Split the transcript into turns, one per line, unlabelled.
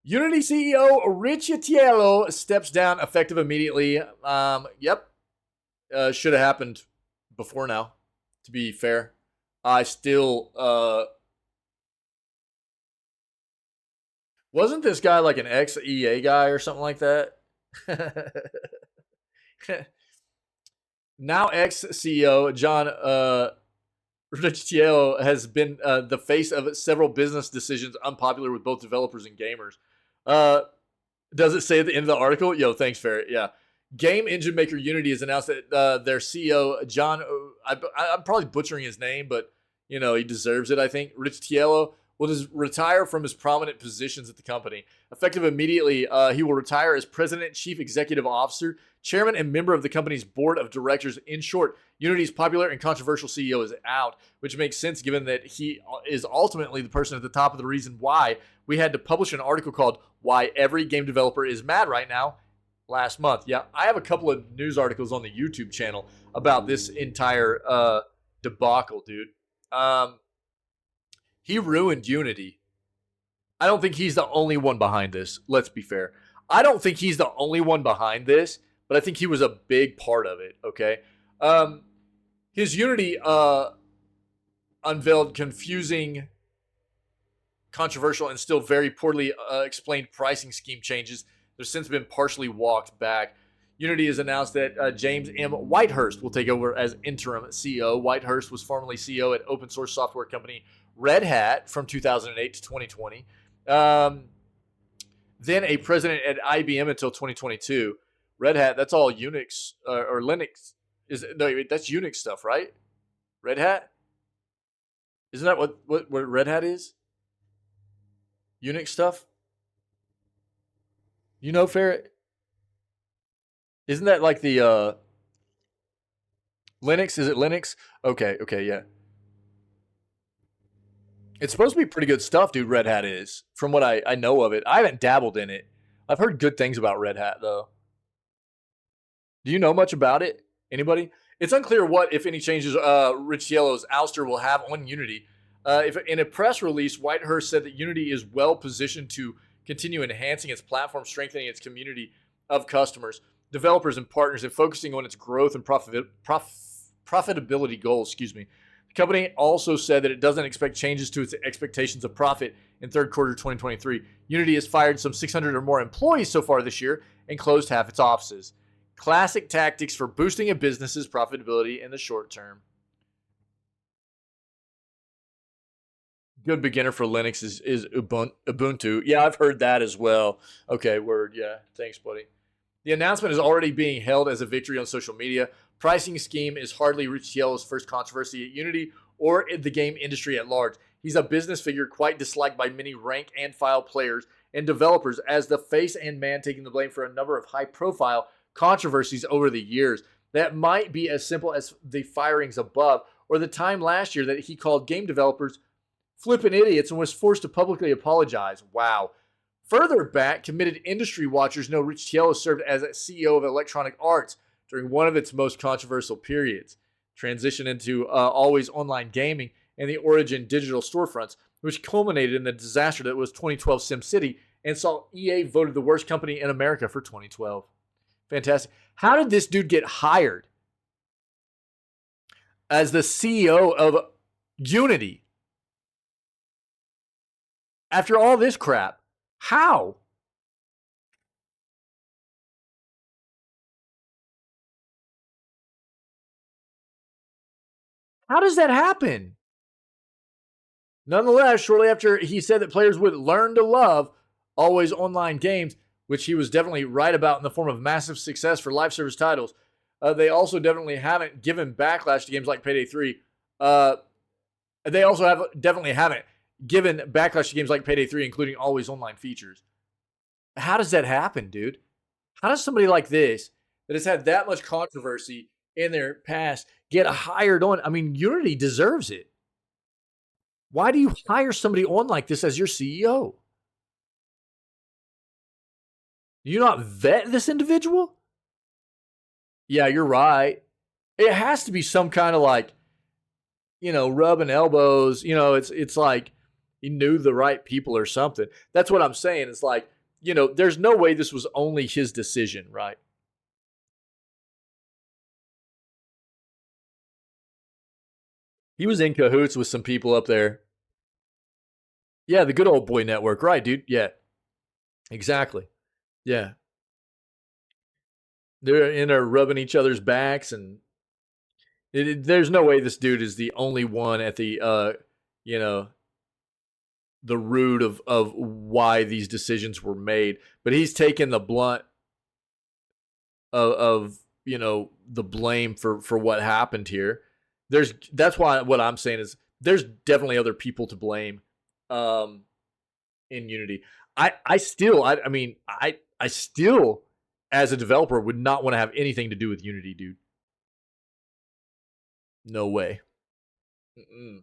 Unity CEO Riccitiello steps down effective immediately. Yep. Should have happened before now, to be fair. I still wasn't this guy like an ex-EA guy or something like that? Now ex-CEO John Riccitiello has been the face of several business decisions unpopular with both developers and gamers. Does it say at the end of the article? Yo, thanks, Ferret. Yeah. Game engine maker Unity has announced that their CEO, John, I'm probably butchering his name, but he deserves it, I think. Riccitiello will just retire from his prominent positions at the company. Effective immediately, he will retire as president, chief executive officer, chairman, and member of the company's board of directors. In short, Unity's popular and controversial CEO is out, which makes sense given that he is ultimately the person at the top of the reason why we had to publish an article called Why Every Game Developer is Mad Right Now last month. Yeah, I have a couple of news articles on the YouTube channel about this entire debacle, dude. He ruined Unity. I don't think he's the only one behind this. Let's be fair. I don't think he's the only one behind this, but I think he was a big part of it, okay? His Unity unveiled confusing, controversial, and still very poorly explained pricing scheme changes. They've since been partially walked back. Unity has announced that James M. Whitehurst will take over as interim CEO. Whitehurst was formerly CEO at open source software company Red Hat from 2008 to 2020. Then a president at IBM until 2022. Red Hat, that's all Unix or Linux. That's Unix stuff, right? Red Hat? Isn't that what Red Hat is? Unix stuff? Ferret? Isn't that like the Linux? Is it Linux? Okay, yeah. It's supposed to be pretty good stuff, dude, Red Hat is, from what I know of it. I haven't dabbled in it. I've heard good things about Red Hat, though. Do you know much about it? Anybody? It's unclear what, if any, changes Riccitiello's ouster will have on Unity. In a press release, Whitehurst said that Unity is well positioned to continue enhancing its platform, strengthening its community of customers, developers, and partners, and focusing on its growth and profitability goals. Excuse me. The company also said that it doesn't expect changes to its expectations of profit in third quarter 2023. Unity has fired some 600 or more employees so far this year and closed half its offices. Classic tactics for boosting a business's profitability in the short term. Good beginner for Linux is Ubuntu. Yeah, I've heard that as well. Okay, word. Yeah, thanks, buddy. The announcement is already being hailed as a victory on social media. Pricing scheme is hardly Riccitiello's first controversy at Unity or in the game industry at large. He's a business figure quite disliked by many rank and file players and developers as the face and man taking the blame for a number of high-profile controversies over the years. That might be as simple as the firings above or the time last year that he called game developers flippin' idiots and was forced to publicly apologize. Wow. Further back, committed industry watchers know Riccitiello served as CEO of Electronic Arts during one of its most controversial periods, transition into always online gaming and the Origin digital storefronts, which culminated in the disaster that was 2012 SimCity and saw EA voted the worst company in America for 2012. Fantastic. How did this dude get hired as the CEO of Unity? After all this crap, how? How does that happen? Nonetheless, shortly after he said that players would learn to love always online games, which he was definitely right about in the form of massive success for live service titles, they also definitely haven't given backlash to games like Payday 3. They also definitely haven't given backlash to games like Payday 3, including always online features. How does that happen, dude? How does somebody like this, that has had that much controversy in their past, get hired on? I mean, Unity deserves it. Why do you hire somebody on like this as your CEO? Do you not vet this individual? Yeah, you're right. It has to be some kind of like, rubbing elbows. It's like, He knew the right people or something. That's what I'm saying. It's like, there's no way this was only his decision, right? He was in cahoots with some people up there. Yeah, the good old boy network, right, dude? Yeah, exactly. Yeah, they're in there rubbing each other's backs, and there's no way this dude is the only one at you know, the root of why these decisions were made. But he's taken the blunt of the blame for what happened here. That's why what I'm saying is there's definitely other people to blame um, in Unity. I still as a developer would not want to have anything to do with Unity, dude. No way. Mm-mm.